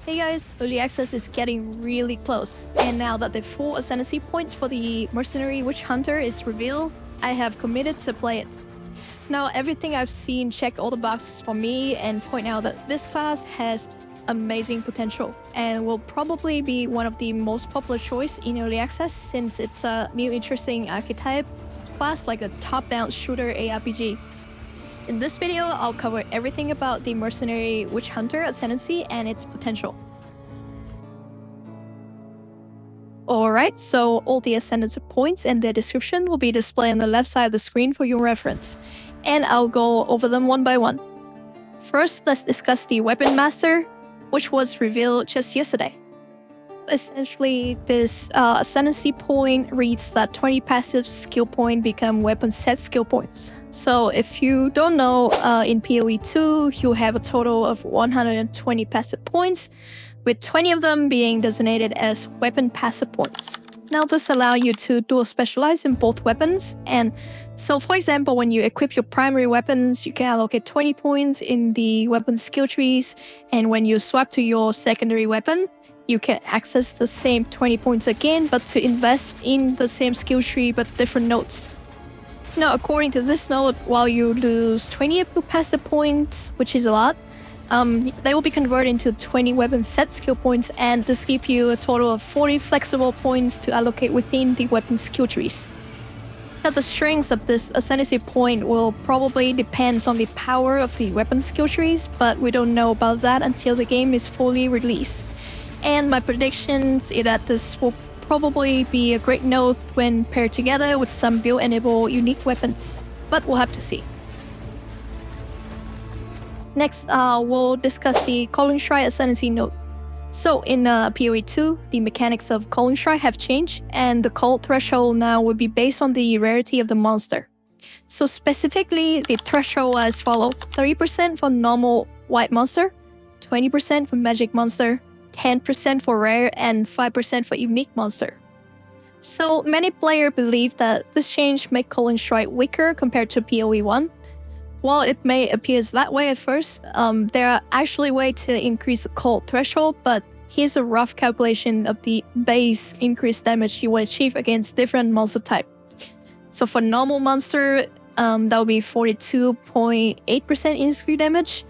Hey guys, early access is getting really close, and now that the full ascendancy points for the Mercenary Witchhunter is revealed, I have committed to play it. Now everything I've seen check all the boxes for me and point out that this class has amazing potential and will probably be one of the most popular choice in early access since it's a new interesting archetype class like a top-down shooter ARPG. In this video, I'll cover everything about the Mercenary Witchhunter Ascendacy and its potential. Alright, so all the ascendancy points and their description will be displayed on the left side of the screen for your reference, and I'll go over them one by one. First, let's discuss the Weapon Master, which was revealed just yesterday. Essentially, this ascendancy point reads that 20 passive skill points become weapon set skill points. So if you don't know, in PoE 2, you have a total of 120 passive points, with 20 of them being designated as weapon passive points. Now this allows you to dual specialize in both weapons, and so for example, when you equip your primary weapons, you can allocate 20 points in the weapon skill trees, and when you swap to your secondary weapon, you can access the same 20 points again, but to invest in the same skill tree but different nodes. Now, according to this node, while you lose 20 passive points, which is a lot, they will be converted into 20 weapon set skill points, and this gives you a total of 40 flexible points to allocate within the weapon skill trees. Now, the strengths of this ascendancy point will probably depend on the power of the weapon skill trees, but we don't know about that until the game is fully released. And my predictions is that this will probably be a great node when paired together with some build-enable unique weapons, but we'll have to see. Next, we'll discuss the Culling Ascendancy node. So in PoE 2, the mechanics of Culling have changed, and the cult threshold now will be based on the rarity of the monster. So specifically, the threshold was as follows: 30% for normal white monster, 20% for magic monster, 10% for rare, and 5% for unique monster. So many players believe that this change makes Culling weaker compared to PoE 1. While it may appear that way at first, there are actually ways to increase the cult threshold, but here's a rough calculation of the base increased damage you will achieve against different monster type. So for normal monster, that will be 42.8% increased damage.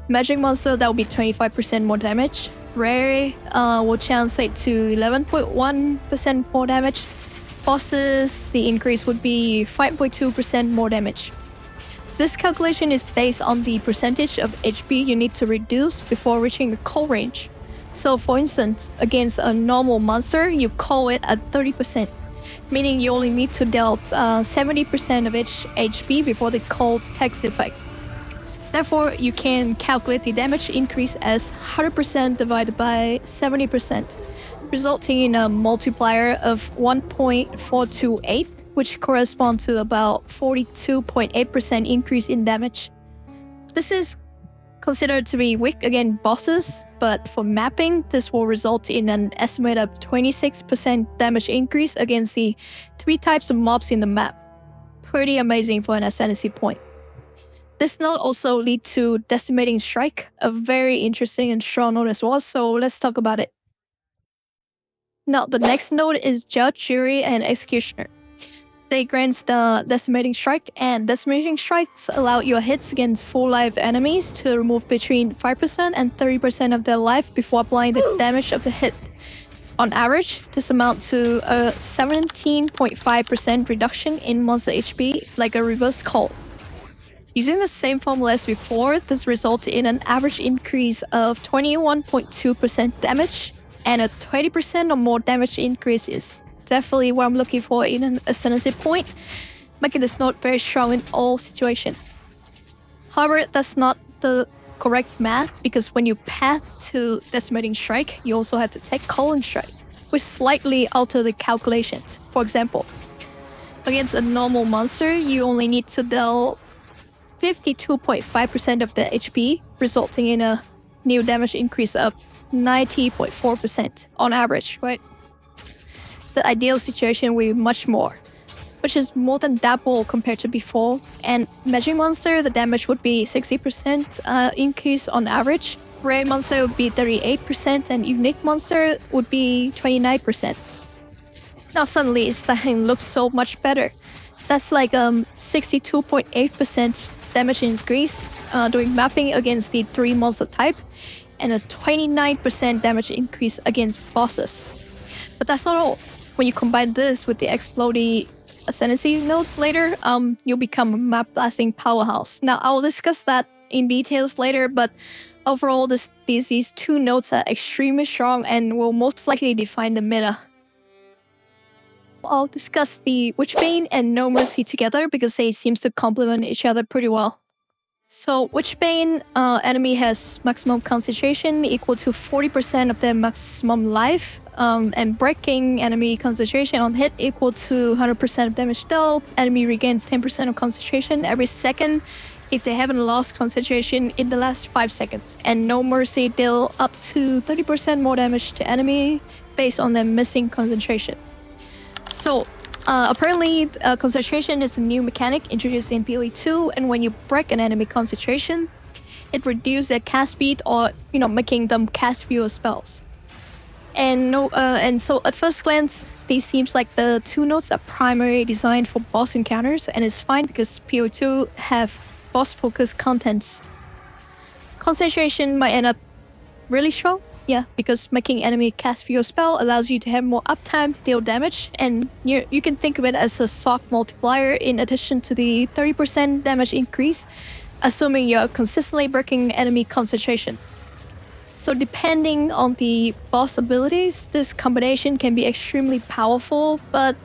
Magic monster, that will be 25% more damage. Rare will translate to 11.1% more damage. Bosses, the increase would be 5.2% more damage. This calculation is based on the percentage of HP you need to reduce before reaching the call range. So for instance, against a normal monster, you call it at 30%, meaning you only need to deal 70% of its HP before the call takes effect. Therefore, you can calculate the damage increase as 100% divided by 70%, resulting in a multiplier of 1.428, which corresponds to about 42.8% increase in damage. This is considered to be weak against bosses, but for mapping, this will result in an estimate of 26% damage increase against the 3 types of mobs in the map. Pretty amazing for an ascendancy point. This node also leads to Decimating Strike, a very interesting and strong node as well, so let's talk about it. Now, the next node is Judge, Jury, and Executioner. They grant the Decimating Strike, and Decimating Strikes allow your hits against full life enemies to remove between 5% and 30% of their life before applying the damage of the hit. On average, this amounts to a 17.5% reduction in monster HP, like a reverse call. Using the same formula as before, this results in an average increase of 21.2% damage, and a 20% or more damage increase is definitely what I'm looking for in an ascendancy point, making this node very strong in all situations. However, that's not the correct math, because when you path to Decimating Strike, you also have to take Culling Strike, which slightly alter the calculations. For example, against a normal monster, you only need to deal 52.5% of the HP, resulting in a new damage increase of 90.4% on average, right? The ideal situation will be much more, which is more than double compared to before. And Magic Monster, the damage would be 60% increase on average, rare monster would be 38% and unique monster would be 29%. Now suddenly it's starting to look so much better. That's like 62.8% damage increase during mapping against the 3 monster type, and a 29% damage increase against bosses. But that's not all. When you combine this with the Explody Ascendancy node later, you'll become a map blasting powerhouse. Now I'll discuss that in details later, but overall these 2 nodes are extremely strong and will most likely define the meta. I'll discuss the Witchbane and No Mercy together because they seem to complement each other pretty well. So Witchbane enemy has maximum concentration equal to 40% of their maximum life, and breaking enemy concentration on hit equal to 100% of damage dealt. Enemy regains 10% of concentration every second if they haven't lost concentration in the last 5 seconds. And No Mercy deal up to 30% more damage to enemy based on their missing concentration. So apparently concentration is a new mechanic introduced in PoE 2, and when you break an enemy concentration, it reduces their cast speed, or making them cast fewer spells. And so at first glance, these seems like the 2 nodes are primarily designed for boss encounters, and it's fine because PoE 2 have boss focused contents. Concentration might end up really strong. Yeah, because making enemy cast fewer spell allows you to have more uptime to deal damage, and you can think of it as a soft multiplier in addition to the 30% damage increase, assuming you're consistently breaking enemy concentration. So depending on the boss abilities, this combination can be extremely powerful, but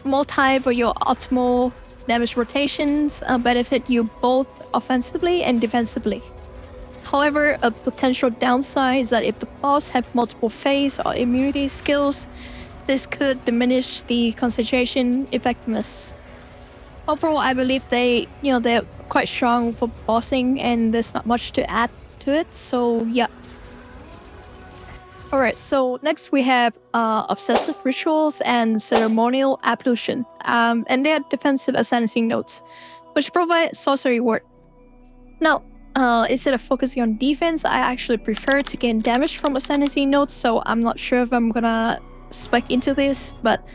multi for your optimal damage rotations benefit you both offensively and defensively. However, a potential downside is that if the boss have multiple phase or immunity skills, this could diminish the concentration effectiveness. Overall, I believe they're quite strong for bossing, and there's not much to add to it, so yeah. Alright, so next we have Obsessive Rituals and Ceremonial Ablution, and they are defensive ascendancy nodes, which provide sorcery word. Now, instead of focusing on defense, I actually prefer to gain damage from ascendancy nodes, so I'm not sure if I'm gonna spec into this, but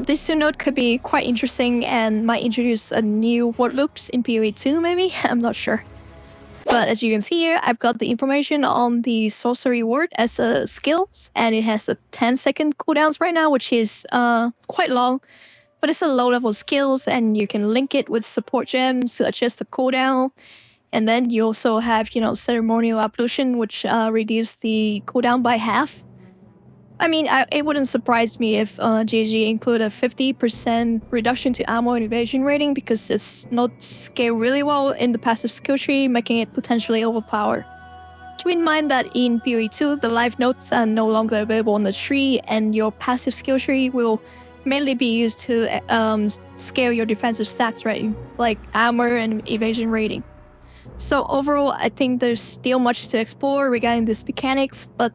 this 2 node could be quite interesting and might introduce a new word loops in PoE 2 maybe, I'm not sure. But as you can see here, I've got the information on the sorcery word as a skills, and it has a 10-second cooldowns right now, which is quite long, but it's a low-level skills, and you can link it with support gems to adjust the cooldown. And then you also have, Ceremonial Ablution, which reduced the cooldown by half. I mean, it wouldn't surprise me if GG included a 50% reduction to armor and evasion rating, because it's not scaled really well in the passive skill tree, making it potentially overpowered. Keep in mind that in PoE 2, the life nodes are no longer available on the tree, and your passive skill tree will mainly be used to scale your defensive stats, right? Like armor and evasion rating. So overall, I think there's still much to explore regarding these mechanics, but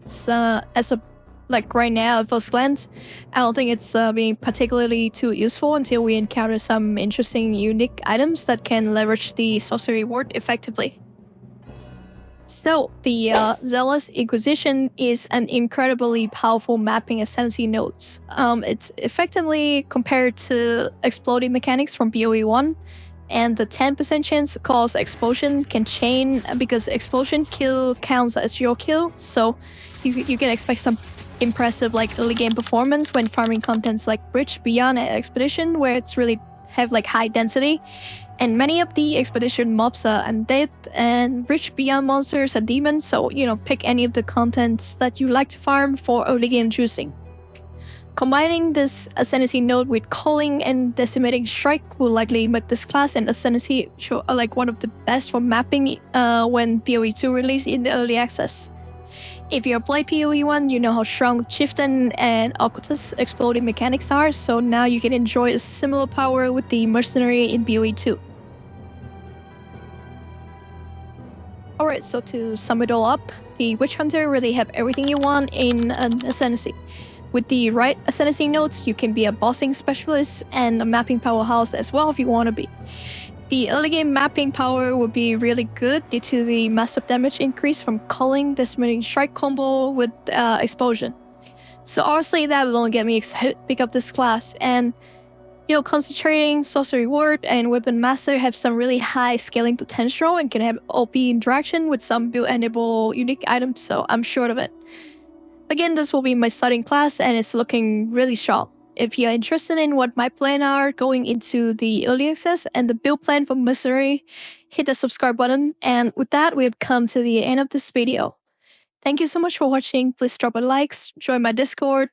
right now at first glance, I don't think it's being particularly too useful until we encounter some interesting unique items that can leverage the sorcery word effectively. So the Zealous Inquisition is an incredibly powerful mapping ascendancy nodes. It's effectively compared to exploding mechanics from PoE 1, and the 10% chance to cause explosion can chain because explosion kill counts as your kill, so you can expect some impressive early game performance when farming contents like Bridge, Beyond, and Expedition, where it's really have high density. And many of the Expedition mobs are undead, and Bridge Beyond monsters are demons, so pick any of the contents that you like to farm for early game juicing. Combining this Ascendancy node with Culling and Decimating Strike will likely make this class and Ascendancy one of the best for mapping when PoE 2 released in the early access. If you played PoE 1, you know how strong Chieftain and Occultist exploding mechanics are, so now you can enjoy a similar power with the Mercenary in PoE 2. Alright, so to sum it all up, the Witch Hunter really have everything you want in an Ascendancy. With the right Ascendancy nodes, you can be a bossing specialist and a mapping powerhouse as well if you want to be. The early game mapping power would be really good due to the massive damage increase from Culling, Decimating Strike combo with Explosion. So honestly, that will only get me excited to pick up this class. And concentrating, Sorcery Ward, and Weapon Master have some really high scaling potential and can have OP interaction with some build-enable unique items, so I'm sure of it. Again, this will be my starting class and it's looking really sharp. If you're interested in what my plan are going into the early access and the build plan for Mercenary, hit the subscribe button. And with that, we have come to the end of this video. Thank you so much for watching. Please drop a like, join my Discord,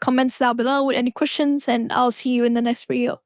comments down below with any questions, and I'll see you in the next video.